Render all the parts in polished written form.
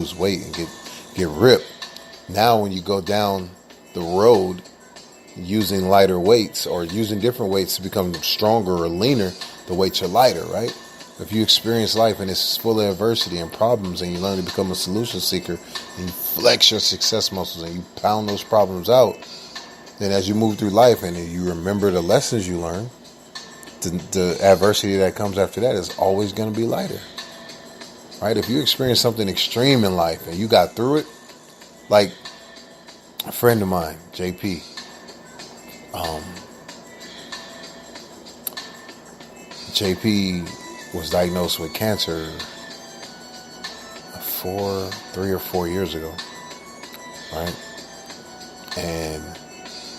lose weight and get ripped. Now when you go down the road using lighter weights or using different weights to become stronger or leaner, the weights are lighter, right? If you experience life and it's full of adversity and problems and you learn to become a solution seeker and you flex your success muscles and you pound those problems out, then as you move through life and you remember the lessons you learned, the adversity that comes after that is always going to be lighter, right? If you experience something extreme in life and you got through it, like a friend of mine, JP, JP was diagnosed with cancer 3 or 4 years ago, right? And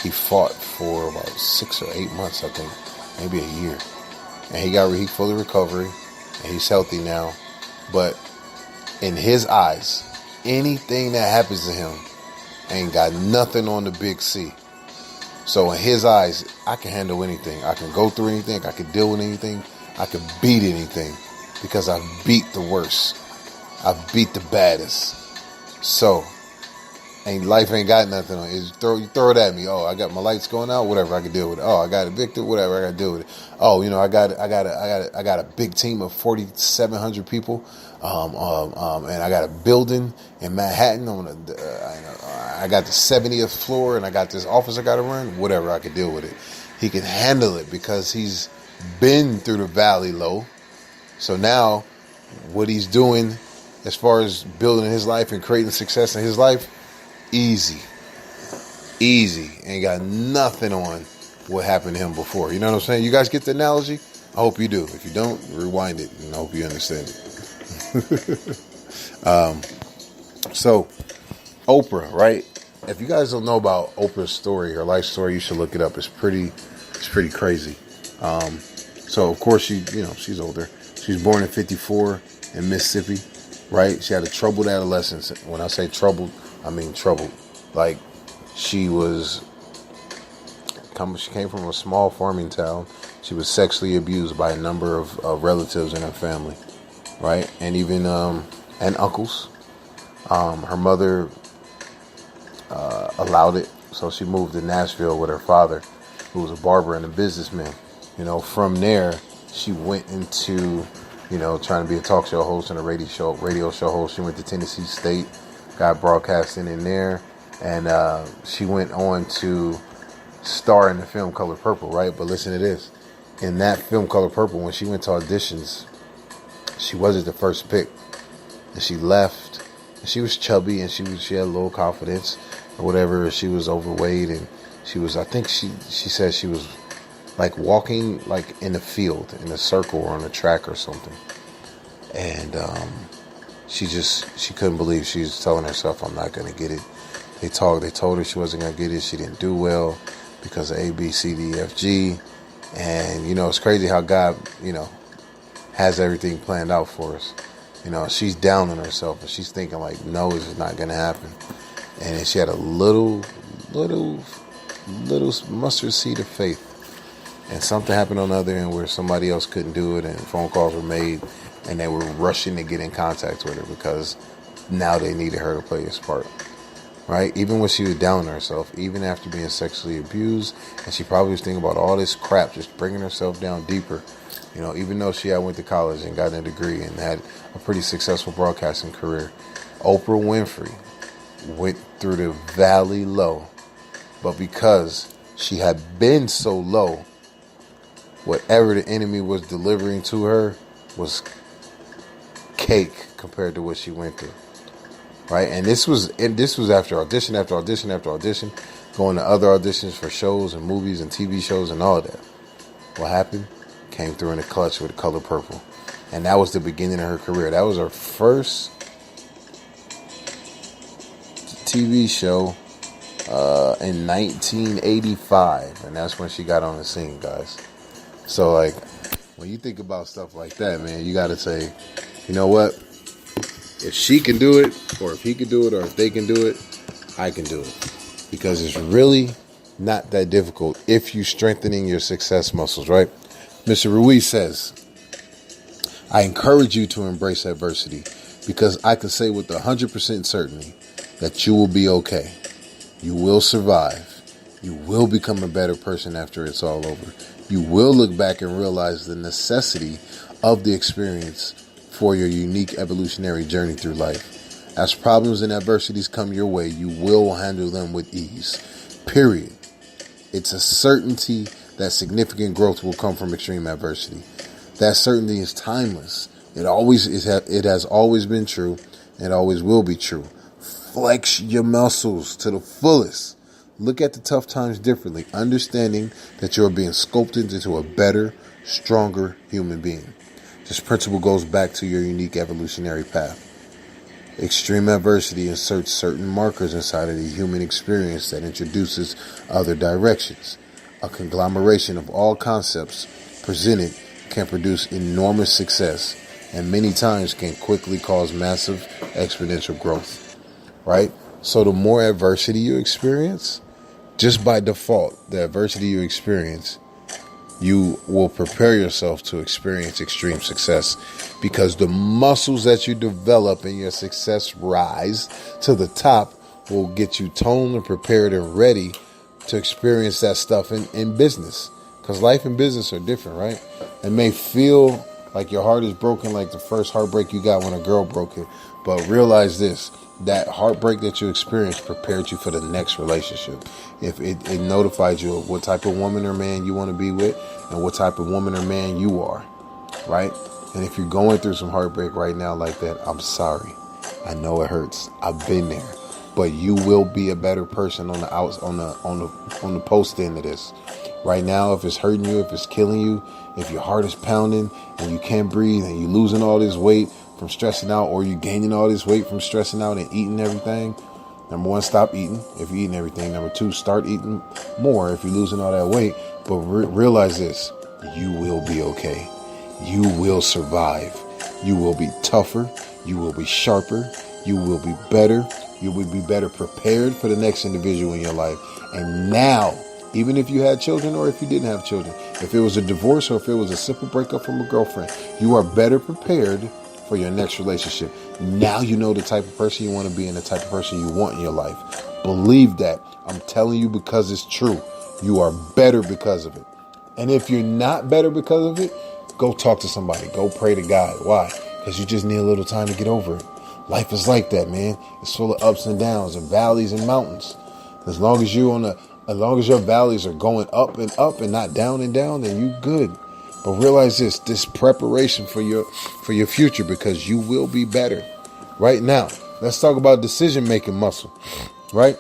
he fought for about 6 or 8 months, I think, maybe a year. And he fully recovered, and he's healthy now. But in his eyes, anything that happens to him ain't got nothing on the big C. So in his eyes, I can handle anything. I can go through anything. I can deal with anything. I can beat anything because I've beat the worst. I've beat the baddest. So life ain't got nothing on it. You throw it at me. Oh, I got my lights going out. Whatever, I can deal with it. Oh, I got evicted. Whatever, I got to deal with it. Oh, I got a big team of 4,700 people. And I got a building in Manhattan. I got the 70th floor, and I got this office I got to run. Whatever, I can deal with it. He can handle it because he's been through the valley low. So now, what he's doing as far as building his life and creating success in his life, easy. Ain't got nothing on what happened to him before. You know what I'm saying? You guys get the analogy? I hope you do. If you don't, rewind it, and I hope you understand it. So Oprah, right? If you guys don't know about Oprah's story, her life story, you should look it up. It's pretty crazy. So of course she's older. She was born in 1954 in Mississippi, right? She had a troubled adolescence. When I say troubled, I mean troubled. Like she came from a small farming town. She was sexually abused by a number of relatives in her family, right? And even and uncles. Her mother allowed it, so she moved to Nashville with her father, who was a barber and a businessman. From there, she went into, trying to be a talk show host and a radio show host. She went to Tennessee State, got broadcasting in there, and she went on to star in the film Color Purple, right? But listen to this. In that film Color Purple, when she went to auditions, she wasn't the first pick. And she left. And she was chubby, and she had a little confidence or whatever. She was overweight, and I think she said she was like walking like in the field, in a circle or on a track or something. And she couldn't believe. She was telling herself, I'm not going to get it. They told her she wasn't going to get it. She didn't do well because of A, B, C, D, F, G. And, it's crazy how God, has everything planned out for us. She's down on herself, and she's thinking like, no, this is not going to happen. And then she had a little mustard seed of faith. And something happened on the other end where somebody else couldn't do it, and phone calls were made, and they were rushing to get in contact with her because now they needed her to play this part. Right? Even when she was down on herself, even after being sexually abused, and she probably was thinking about all this crap, just bringing herself down deeper. Even though she had went to college and got a degree and had a pretty successful broadcasting career, Oprah Winfrey went through the valley low. But because she had been so low, whatever the enemy was delivering to her was cake compared to what she went through. Right? And this was after audition after audition after audition, going to other auditions for shows and movies and TV shows and all of that. What happened? Came through in the clutch with Color Purple. And that was the beginning of her career. That was her first TV show in 1985. And that's when she got on the scene, guys. So, like, when you think about stuff like that, man, you got to say, you know what? If she can do it, or if he can do it, or if they can do it, I can do it. Because it's really not that difficult if you're strengthening your success muscles, right? Mr. Ruiz says, I encourage you to embrace adversity. Because I can say with 100% certainty that you will be okay. You will survive. You will become a better person after it's all over. You will look back and realize the necessity of the experience for your unique evolutionary journey through life. As problems and adversities come your way, you will handle them with ease. Period. It's a certainty that significant growth will come from extreme adversity. That certainty is timeless. It has always been true and always will be true. Flex your muscles to the fullest. Look at the tough times differently, understanding that you're being sculpted into a better, stronger human being. This principle goes back to your unique evolutionary path. Extreme adversity inserts certain markers inside of the human experience that introduces other directions. A conglomeration of all concepts presented can produce enormous success and many times can quickly cause massive exponential growth, right? So the more adversity you experience, just by default, the adversity you experience, you will prepare yourself to experience extreme success because the muscles that you develop in your success rise to the top will get you toned and prepared and ready to experience that stuff in business. Because life and business are different, right? It may feel like your heart is broken like the first heartbreak you got when a girl broke it. But realize this, that heartbreak that you experienced prepared you for the next relationship. If it notified you of what type of woman or man you want to be with and what type of woman or man you are, right? And if you're going through some heartbreak right now like that, I'm sorry. I know it hurts. I've been there. But you will be a better person on the post end of this. Right now, if it's hurting you, if it's killing you, if your heart is pounding and you can't breathe and you're losing all this weight from stressing out, or you gaining all this weight from stressing out and eating everything, number one, stop eating if you're eating everything. Number two, start eating more if you're losing all that weight. But realize this, you will be okay. You will survive. You will be tougher. You will be sharper. You will be better. You will be better prepared for the next individual in your life. And now, even if you had children or if you didn't have children, if it was a divorce or if it was a simple breakup from a girlfriend, you are better prepared for your next relationship. Now you know the type of person you want to be and the type of person you want in your life. Believe that. I'm telling you because it's true. You are better because of it. And if you're not better because of it, go talk to somebody. Go pray to God. Why? Because you just need a little time to get over it. Life is like that, man. It's full of ups and downs and valleys and mountains. As long as your valleys are going up and not down and down, then you good. But realize this preparation for your future, because you will be better. Right now, let's talk about decision-making muscle, right?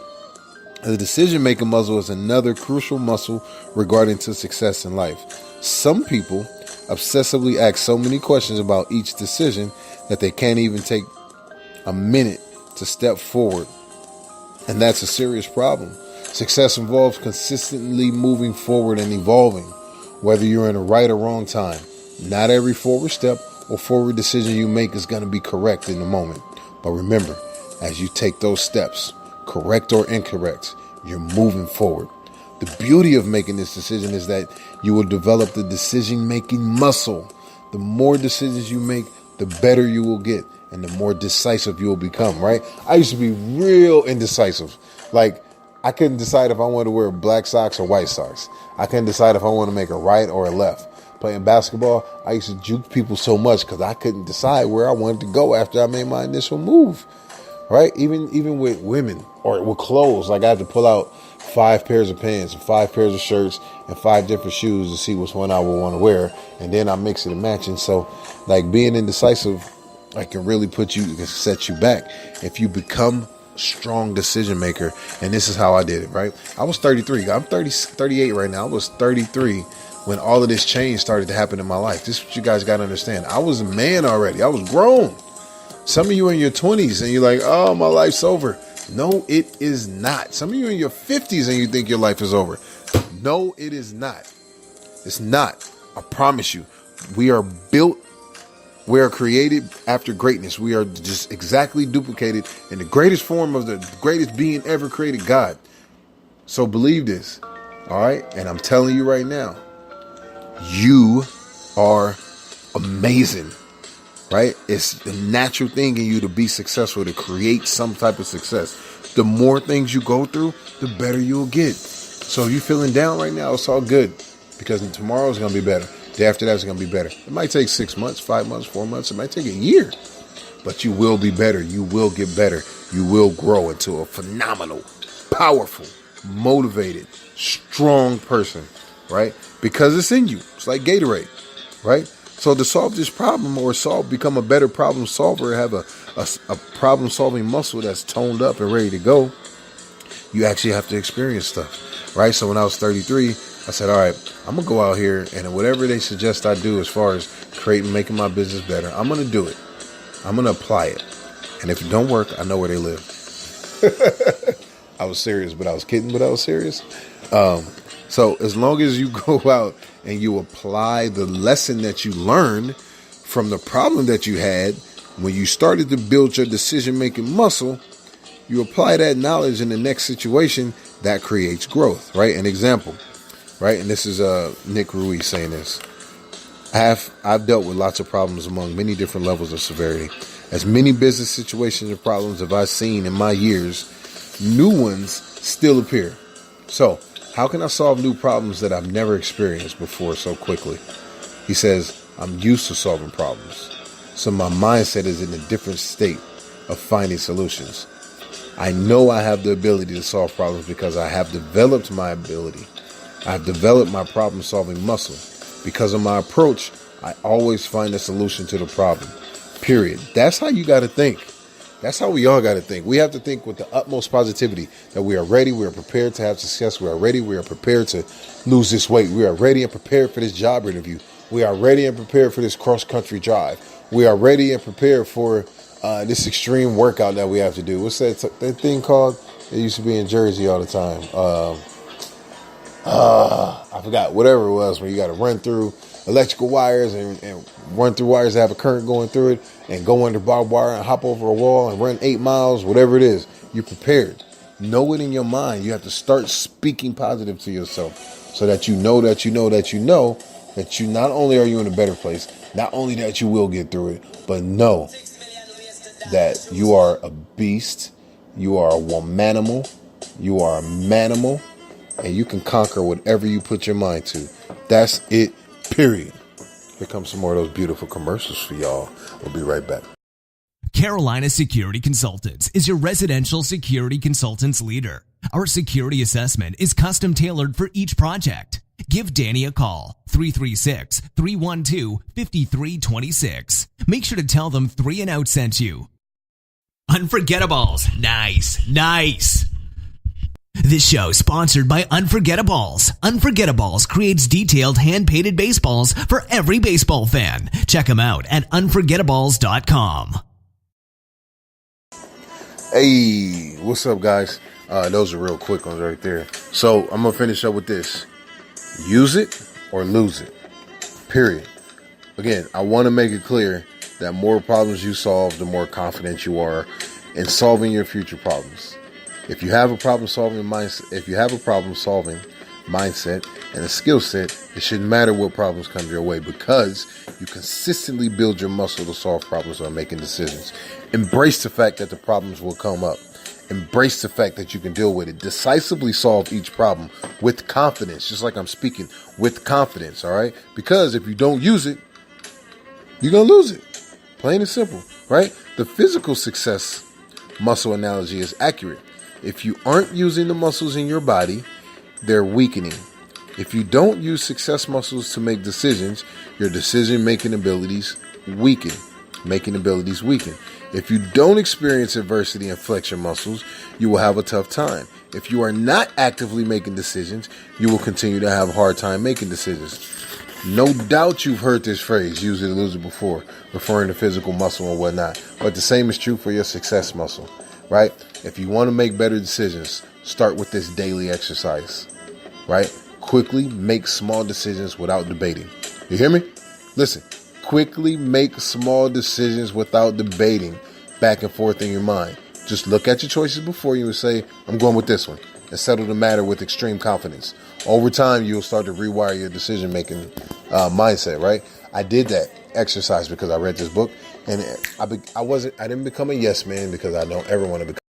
The decision-making muscle is another crucial muscle regarding to success in life. Some people obsessively ask so many questions about each decision that they can't even take a minute to step forward. And that's a serious problem. Success involves consistently moving forward and evolving, whether you're in a right or wrong time. Not every forward step or forward decision you make is going to be correct in the moment. But remember, as you take those steps, correct or incorrect, you're moving forward. The beauty of making this decision is that you will develop the decision-making muscle. The more decisions you make, the better you will get and the more decisive you will become, right? I used to be real indecisive. Like, I couldn't decide if I wanted to wear black socks or white socks. I couldn't decide if I wanted to make a right or a left. Playing basketball, I used to juke people so much because I couldn't decide where I wanted to go after I made my initial move, right? Even with women or with clothes, like I had to pull out 5 pairs of pants and 5 pairs of shirts and 5 different shoes to see which one I would want to wear. And then I mix it and match. And so, like, being indecisive, like, can really can set you back. If you become strong decision maker, and this is how I did it, right? I was 33. I'm 38 right now. I was 33 when all of this change started to happen in my life. This is what you guys got to understand. I was a man already. I was grown. Some of you are in your 20s and you're like, oh, my life's over. No, it is not. Some of you are in your 50s and you think your life is over. No, it is not. It's not. I promise you. We are built. We are created after greatness. We are just exactly duplicated in the greatest form of the greatest being ever created, God. So believe this, all right? And I'm telling you right now, you are amazing. right? It's a natural thing in you to be successful, to create some type of success. The more things you go through, the better you'll get. So if you're feeling down right now, it's all good, because tomorrow's going to be better. The day after that's going to be better. It might take 6 months, 5 months, 4 months. It might take a year, but you will be better. You will get better. You will grow into a phenomenal, powerful, motivated, strong person, right? Because it's in you. It's like Gatorade, right? So to solve this problem, or become a better problem solver, have a problem solving muscle that's toned up and ready to go, you actually have to experience stuff, right? So when I was 33, I said, all right, I'm going to go out here, and whatever they suggest I do as far as making my business better, I'm going to do it. I'm going to apply it. And if it don't work, I know where they live. I was serious, but I was kidding, but I was serious. So as long as you go out and you apply the lesson that you learned from the problem that you had when you started to build your decision-making muscle, you apply that knowledge in the next situation, that creates growth, right? An example, right? And this is Nick Ruiz saying this. I've dealt with lots of problems among many different levels of severity. As many business situations and problems have I seen in my years, new ones still appear. So how can I solve new problems that I've never experienced before so quickly? He says, I'm used to solving problems. So my mindset is in a different state of finding solutions. I know I have the ability to solve problems because I have developed my ability. I have developed my problem solving muscle. Because of my approach, I always find a solution to the problem. Period. That's how you got to think. That's how we all got to think. We have to think with the utmost positivity that we are ready, we are prepared to have success, we are ready, we are prepared to lose this weight, we are ready and prepared for this job interview, we are ready and prepared for this cross-country drive, we are ready and prepared for this extreme workout that we have to do. What's that thing called? It used to be in Jersey all the time. I forgot, whatever it was, where you got to run through electrical wires and run through wires that have a current going through it, and go under barbed wire and hop over a wall and run 8 miles, whatever it is. You're prepared. Know it in your mind. You have to start speaking positive to yourself so that you know that you not only are you in a better place, not only that you will get through it, but know that you are a beast, you are a womanimal, you are a manimal, and you can conquer whatever you put your mind to. That's it, period. Here comes some more of those beautiful commercials for y'all. We'll be right back. Carolina Security Consultants is your residential security consultants leader. Our security assessment is custom tailored for each project. Give Danny a call, 336-312-5326. Make sure to tell them 3 and Out sent you. Unforgettables. Nice. This show is sponsored by Unforgettables. Unforgettables creates detailed hand-painted baseballs for every baseball fan. Check them out at unforgettables.com. Hey, what's up, guys? Those are real quick ones right there. So I'm going to finish up with this. Use it or lose it. Period. Again, I want to make it clear that more problems you solve, the more confident you are in solving your future problems. If you have a problem solving mindset, and a skill set, it shouldn't matter what problems come your way, because you consistently build your muscle to solve problems or making decisions. Embrace the fact that the problems will come up. Embrace the fact that you can deal with it. Decisively solve each problem with confidence, just like I'm speaking, with confidence, all right? Because if you don't use it, you're going to lose it. Plain and simple, right? The physical success muscle analogy is accurate. If you aren't using the muscles in your body, they're weakening. If you don't use success muscles to make decisions, your decision-making abilities weaken. If you don't experience adversity and flex your muscles, you will have a tough time. If you are not actively making decisions, you will continue to have a hard time making decisions. No doubt you've heard this phrase, use it or lose it, before, referring to physical muscle and whatnot. But the same is true for your success muscle, right? If you want to make better decisions, start with this daily exercise, right? Quickly make small decisions without debating. You hear me? Listen, quickly make small decisions without debating back and forth in your mind. Just look at your choices before you and say, I'm going with this one, and settle the matter with extreme confidence. Over time, you'll start to rewire your decision-making mindset, right? I did that exercise because I read this book, And I didn't become a yes man because I don't ever want to become